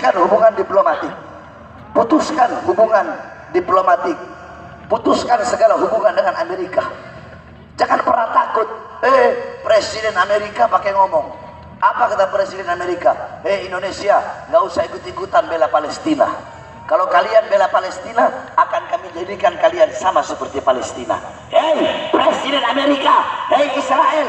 selesaikan hubungan diplomatik, putuskan hubungan diplomatik, putuskan segala hubungan dengan Amerika. Jangan pernah takut. Presiden Amerika pakai ngomong apa, kata Presiden Amerika? Indonesia nggak usah ikut-ikutan bela Palestina. Kalau kalian bela Palestina, akan kami jadikan kalian sama seperti Palestina. Presiden Amerika, Israel,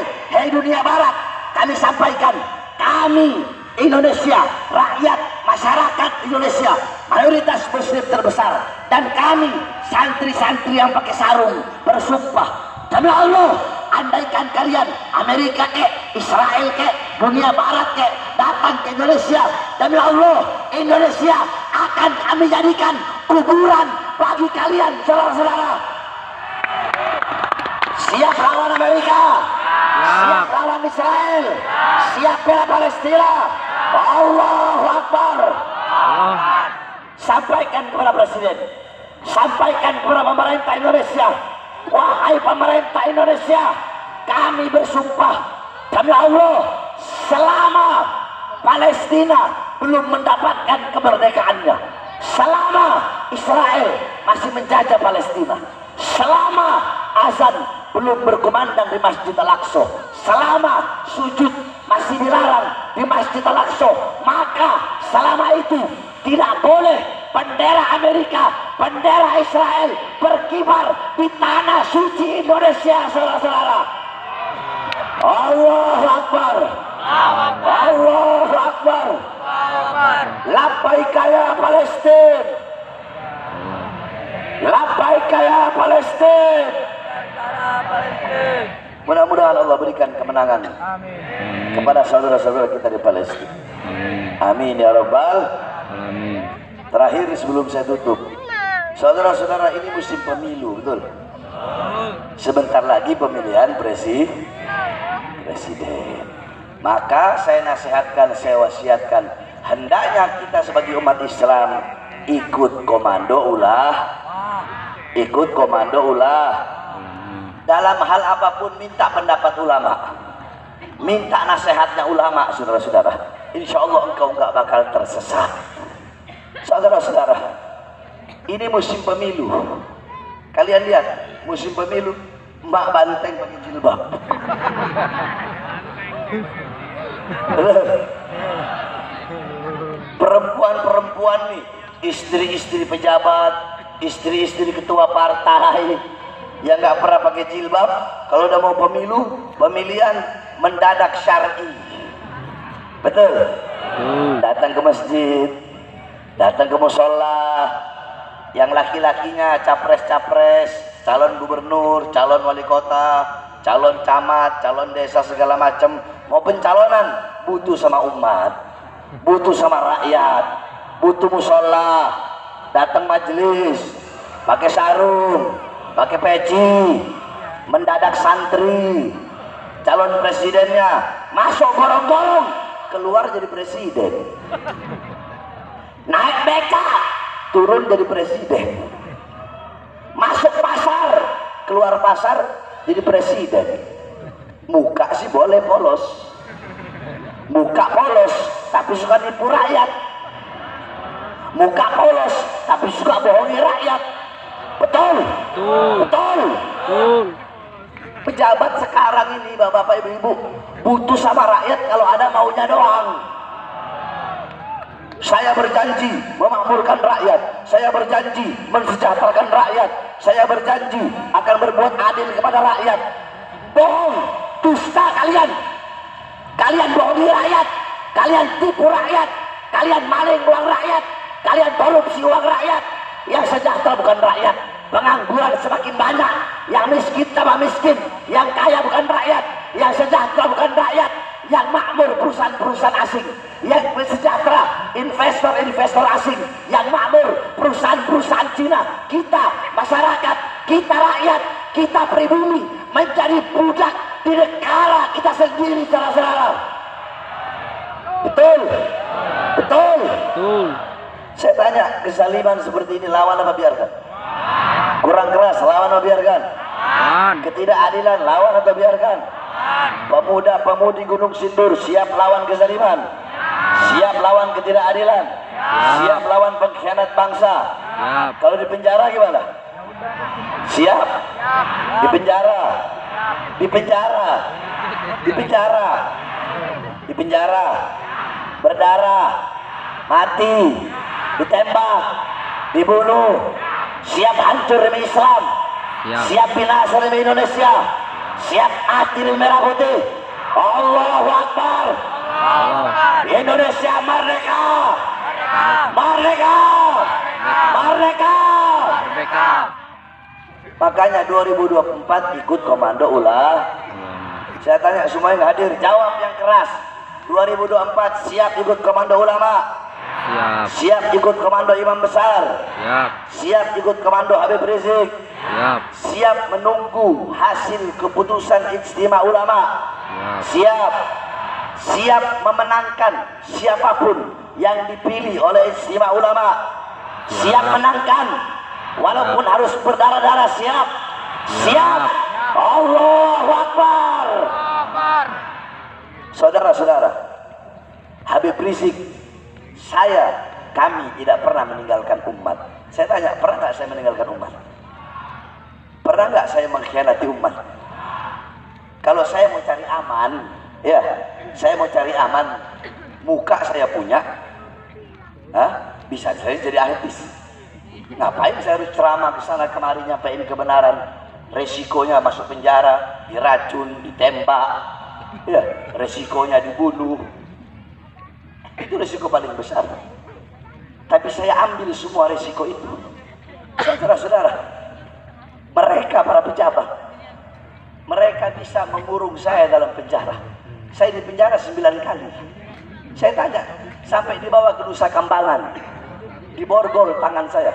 dunia Barat, kami sampaikan, kami Indonesia, rakyat, masyarakat Indonesia, mayoritas Muslim terbesar, dan kami santri-santri yang pakai sarung bersumpah, demi Allah, andaikan kalian Amerika Israel dunia Barat datang ke Indonesia, demi Allah, Indonesia akan kami jadikan kuburan bagi kalian, saudara-saudara. Siap lawan Amerika, siap lawan Israel, siap bela Palestina. Allahu Akbar. Sampaikan kepada Presiden, sampaikan kepada pemerintah Indonesia, wahai pemerintah Indonesia, kami bersumpah demi Allah, selama Palestina belum mendapatkan kemerdekaannya, selama Israel masih menjajah Palestina, selama azan belum berkumandang di Masjid Al-Aqsa, selama sujud masih dilarang di Masjid Al-Aqsa, maka selama itu tidak boleh bendera Amerika, bendera Israel berkibar di tanah suci Indonesia, saudara-saudara. Allahu Akbar, Allahu Akbar, labbaik ya Palestin, labbaik ya Palestin. Mudah-mudahan Allah berikan kemenangan kepada saudara-saudara kita di Palestina. Amin ya Rabbal. Terakhir sebelum saya tutup, saudara-saudara, ini musim pemilu, betul? Sebentar lagi pemilihan presiden. Maka saya nasihatkan, saya wasiatkan, hendaknya kita sebagai umat Islam ikut komando ulah, ikut komando ulah. Dalam hal apapun minta pendapat ulama, minta nasihatnya ulama, saudara-saudara. Insya Allah engkau nggak bakal tersesat. Saudara-saudara, ini musim pemilu. Kalian lihat, musim pemilu, Mbak Banteng pakai jilbab. Perempuan-perempuan nih, istri-istri pejabat, istri-istri ketua partai yang nggak pernah pakai jilbab, kalau udah mau pemilu, pemilihan mendadak syar'i. Betul? Datang ke masjid, datang ke musola, yang laki-lakinya capres-capres, calon gubernur, calon wali kota, calon camat, calon desa, segala macam, mau pencalonan, butuh sama umat, butuh sama rakyat, butuh musola, datang majelis, pakai sarung, pakai peci, mendadak santri, calon presidennya masuk gorong-gorong, keluar jadi presiden, naik beca, turun jadi presiden, masuk pasar, keluar pasar jadi presiden. Muka sih boleh polos, muka polos tapi suka nipu rakyat, muka polos tapi suka bohongi rakyat. Betul, betul. Pejabat sekarang ini, bapak-bapak, ibu-ibu, butuh sama rakyat kalau ada maunya doang. Saya berjanji memakmurkan rakyat, saya berjanji mensejahterakan rakyat, saya berjanji akan berbuat adil kepada rakyat. Bohong, dusta kalian, kalian bohongi rakyat, kalian tipu rakyat, kalian maling uang rakyat, kalian korupsi uang rakyat. Yang sejahtera bukan rakyat, pengangguran semakin banyak, yang miskin tambah miskin, yang kaya bukan rakyat, yang sejahtera bukan rakyat, yang makmur perusahaan-perusahaan asing, yang sejahtera investor-investor asing, yang makmur perusahaan-perusahaan Cina. Kita masyarakat, kita rakyat, kita pribumi menjadi budak di negara kita sendiri, saudara-saudara. Betul, betul, betul. Saya tanya, kezaliman seperti ini lawan apa biarkan? Kurang keras, lawan atau biarkan? Ketidakadilan, lawan atau biarkan? Pemuda-pemudi Gunung Sindur siap lawan kezaliman? Siap lawan ketidakadilan. Siap lawan pengkhianat bangsa. Kalau di penjara gimana? Siap. Di penjara. Di penjara. Di penjara. Di penjara. Berdarah. Mati. Ditembak. Dibunuh. Siap hancur demi Islam. Siap binasa demi Indonesia. Siap mati demi merah putih. Allahu Akbar. Indonesia merdeka. Merdeka. Merdeka. Merdeka. Makanya 2024 ikut komando ulah. Saya tanya semuanya nggak hadir, jawab yang keras. 2024 siap ikut komando ulama. Siap. Siap ikut komando imam besar. Siap. Siap ikut komando Habib Rizik. Siap. Siap menunggu hasil keputusan ijtima ulama. Siap. Siap memenangkan siapapun yang dipilih oleh ijtima ulama. Siap menangkan walaupun harus berdarah-darah. Siap. Siap. Allahu Akbar. Saudara-saudara, Habib Rizik, kami tidak pernah meninggalkan umat. Saya tanya, pernah nggak saya meninggalkan umat? Pernah nggak saya mengkhianati umat? Kalau saya mau cari aman, ya, saya mau cari aman, muka saya punya, bisa saya jadi artis. Ngapain saya harus ceramah ke sana kemari nyampein kebenaran? Resikonya masuk penjara, diracun, ditembak, ya, resikonya dibunuh. Itu resiko paling besar. Tapi saya ambil semua resiko itu. Saudara-saudara, mereka para pejabat, mereka bisa mengurung saya dalam penjara. Saya di penjara 9 kali. Saya tanya, sampai dibawa ke Nusa Kambangan, diborgol tangan saya.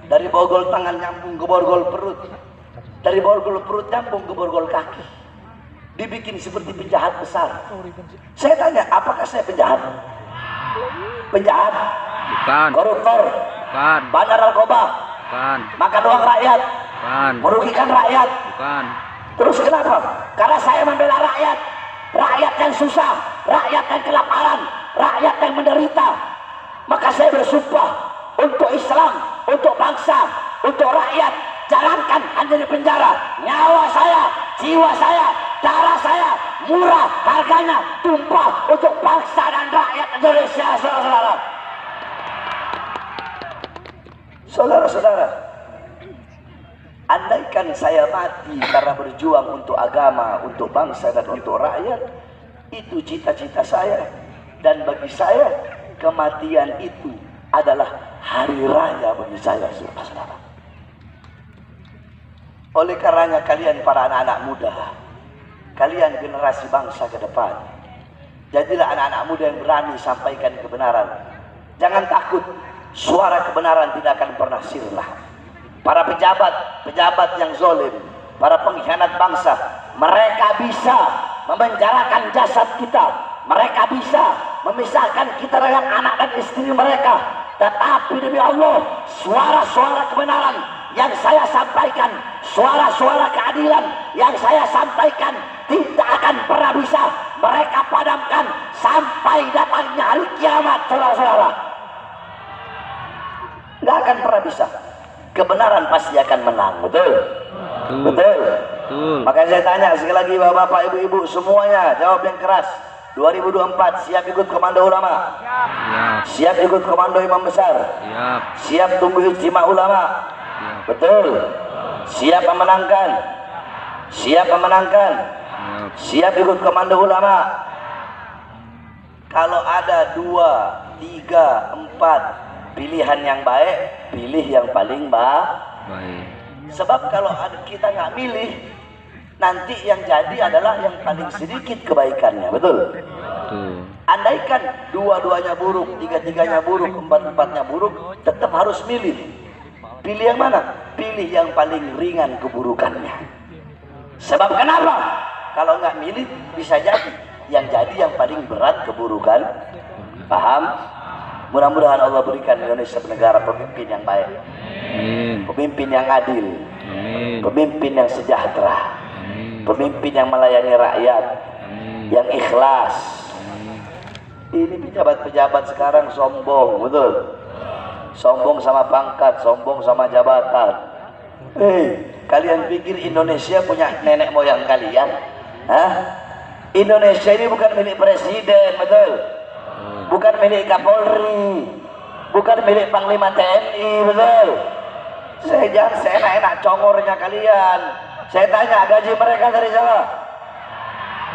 Dari borgol tangan nyambung ke borgol perut. Dari borgol perut nyambung ke borgol kaki. Dibikin seperti penjahat besar. Saya tanya, apakah saya penjahat? Penjahat? Bukan. Koruptor? Bukan. Bandar narkoba? Bukan. Makan uang rakyat? Bukan. Merugikan rakyat? Bukan. Terus kenapa? Karena saya membela rakyat. Rakyat yang susah, rakyat yang kelaparan, rakyat yang menderita. Maka saya bersumpah untuk Islam, untuk bangsa, untuk rakyat. Jangankan hanya di penjara, nyawa saya, jiwa saya, darah saya murah harganya, tumpah untuk bangsa dan rakyat Indonesia. Saudara-saudara, saudara-saudara, andaikan saya mati karena berjuang untuk agama, untuk bangsa dan untuk rakyat, itu cita-cita saya. Dan bagi saya, kematian itu adalah hari raya bagi saya, saudara-saudara. Oleh karenanya kalian para anak-anak muda, kalian generasi bangsa ke depan, jadilah anak-anak muda yang berani sampaikan kebenaran. Jangan takut, suara kebenaran tidak akan pernah sirna. Para pejabat yang zalim, para pengkhianat bangsa, mereka bisa memenjarakan jasad kita, mereka bisa memisahkan kita dengan anak dan istri mereka. Tetapi demi Allah, suara-suara kebenaran yang saya sampaikan, suara-suara keadilan yang saya sampaikan tidak akan pernah bisa mereka padamkan sampai datangnya hari kiamat, saudara-saudara. Nggak akan pernah bisa. Kebenaran pasti akan menang, betul? Betul. Makanya saya tanya sekali lagi bapak-bapak, ibu-ibu semuanya, jawab yang keras. 2024 siap ikut komando ulama? Siap ikut komando imam besar? Siap tunggu ijtima ulama? Betul. Siap memenangkan? Siap memenangkan? Siap ikut komando ulama? Kalau ada 2, 3, 4 pilihan yang baik, pilih yang paling baik. Sebab kalau kita nggak milih, nanti yang jadi adalah yang paling sedikit kebaikannya, betul? Andaikan 2-2-nya buruk, 3-3-nya buruk, 4-4-nya buruk, tetap harus milih. Pilih yang mana? Pilih yang paling ringan keburukannya. Sebab kenapa? Kalau nggak milih, bisa jadi yang paling berat keburukan. Paham? Mudah-mudahan Allah berikan Indonesia negara pemimpin yang baik, pemimpin yang adil, pemimpin yang sejahtera, pemimpin yang melayani rakyat, yang ikhlas. Ini pejabat-pejabat sekarang sombong, betul? Sombong sama pangkat, sombong sama jabatan. Kalian pikir Indonesia punya nenek moyang kalian? Hah? Indonesia ini bukan milik presiden, betul? Bukan milik Kapolri, bukan milik Panglima TNI, betul? Saya jangan seenak-enak congornya kalian. Saya tanya, gaji mereka dari siapa?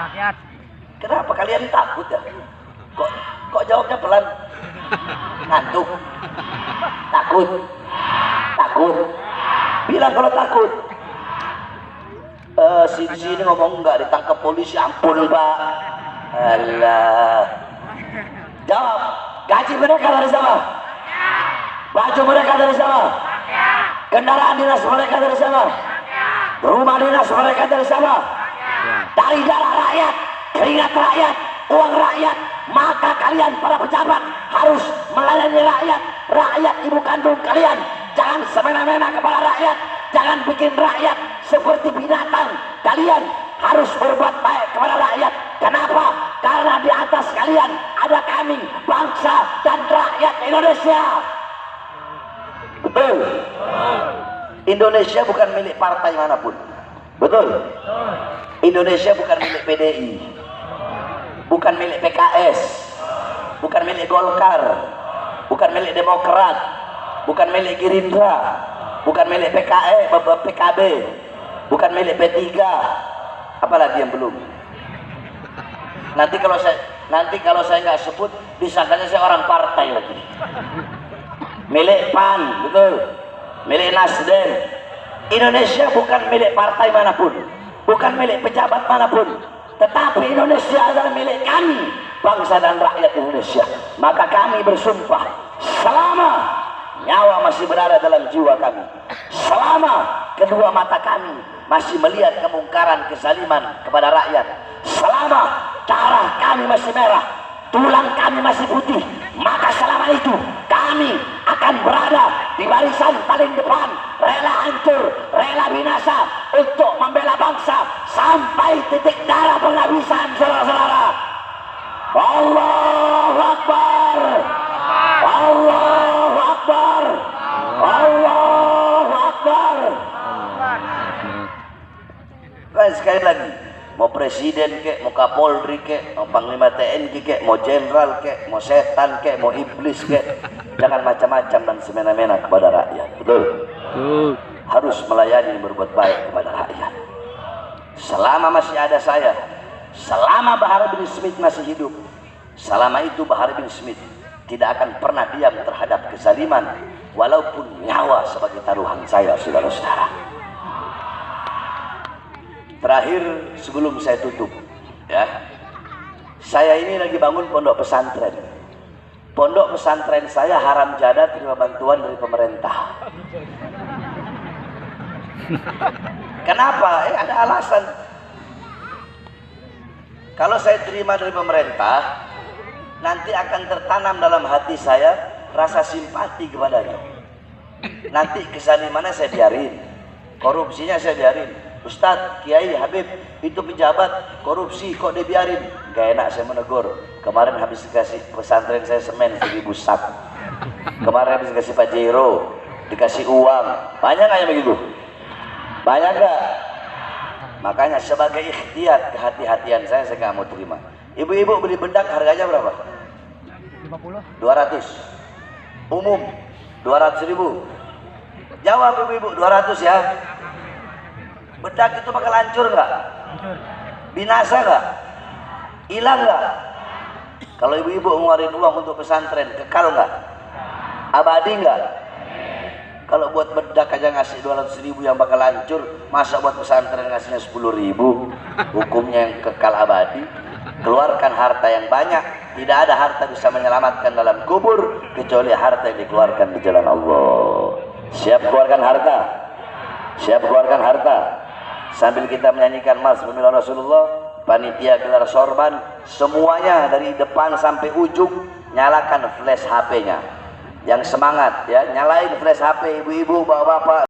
Rakyat. Kenapa kalian takut ya? Kok jawabnya pelan? Ngantuk? Takut? Takut? Bilang kalau takut. Sini ngomong enggak, ditangkap polisi, ampun Pak. Alah. Jawab, gaji mereka dari siapa? Baju mereka dari siapa? Kendaraan dinas mereka dari siapa? Rumah dinas mereka dari siapa? Dari darah rakyat, keringat rakyat, uang rakyat. Maka kalian para pejabat harus melayani rakyat. Rakyat ibu kandung kalian. Jangan semena-mena kepada rakyat. Jangan bikin rakyat seperti binatang. Kalian harus berbuat baik kepada rakyat. Kenapa? Karena di atas kalian ada kami, bangsa dan rakyat Indonesia. Betul? Indonesia bukan milik partai manapun. Betul? Indonesia bukan milik PDI, bukan milik PKS, bukan milik Golkar, bukan milik Demokrat, bukan milik Gerindra, bukan milik PKB, bukan milik P3. Apalagi yang belum? Nanti kalau saya nggak sebut, disangkanya saya orang partai lagi. Milik PAN, betul? Milik Nasdem. Indonesia bukan milik partai manapun, bukan milik pejabat manapun, tetapi Indonesia adalah milik kami, bangsa dan rakyat Indonesia. Maka kami bersumpah, selama nyawa masih berada dalam jiwa kami, selama kedua mata kami masih melihat kemungkaran kezaliman kepada rakyat, selama darah kami masih merah, tulang kami masih putih, maka selama itu kami akan berada di barisan paling depan, rela hancur, rela binasa untuk membela bangsa sampai titik darah penghabisan, saudara-saudara. Allahu Akbar, Allahu Akbar, Allahu Akbar. Sekali lagi, mau presiden kek, mau kapolri kek, mau panglima TNI kek, mau jenderal kek, mau setan kek, mau iblis kek, jangan macam-macam dan semena-mena kepada rakyat. Betul? Harus melayani, berbuat baik kepada rakyat. Selama masih ada saya, selama Bahar bin Smith masih hidup, selama itu Bahar bin Smith tidak akan pernah diam terhadap kezaliman, walaupun nyawa sebagai taruhan saya, saudara-saudara. Terakhir sebelum saya tutup, ya, saya ini lagi bangun pondok pesantren. Pondok pesantren saya haram jada terima bantuan dari pemerintah. Kenapa? Ada alasan. Kalau saya terima dari pemerintah, nanti akan tertanam dalam hati saya rasa simpati kepadanya. Nanti kezalimannya saya biarin, korupsinya saya biarin. Ustadz, Kiai, Habib, itu pejabat korupsi kok dibiarin? Gak enak saya menegur. Kemarin habis kasih pesantren saya semen 1000 sak. Kemarin habis kasih Pajero, dikasih uang. Banyak gak yang begitu? Banyak gak? Makanya sebagai ikhtiar kehati-hatian saya gak mau terima. Ibu-ibu beli bedak harganya berapa? 50. 200. Umum 200.000. Jawab ibu-ibu, 200 ya. Bedak itu bakal hancur nggak? Binasa nggak? Hilang nggak? Kalau ibu-ibu ngeluarin uang untuk pesantren, kekal nggak? Abadi nggak? Kalau buat bedak aja ngasih 200.000 yang bakal hancur, masa buat pesantren ngasihnya 10.000? Hukumnya yang kekal abadi. Keluarkan harta yang banyak. Tidak ada harta bisa menyelamatkan dalam kubur kecuali harta yang dikeluarkan di jalan Allah. Siap keluarkan harta? Siap keluarkan harta? Sambil kita menyanyikan Mas Pemilu Rasulullah, panitia gelar sorban, semuanya dari depan sampai ujung nyalakan flash HP-nya. Yang semangat ya, nyalain flash HP, ibu-ibu, bapak-bapak.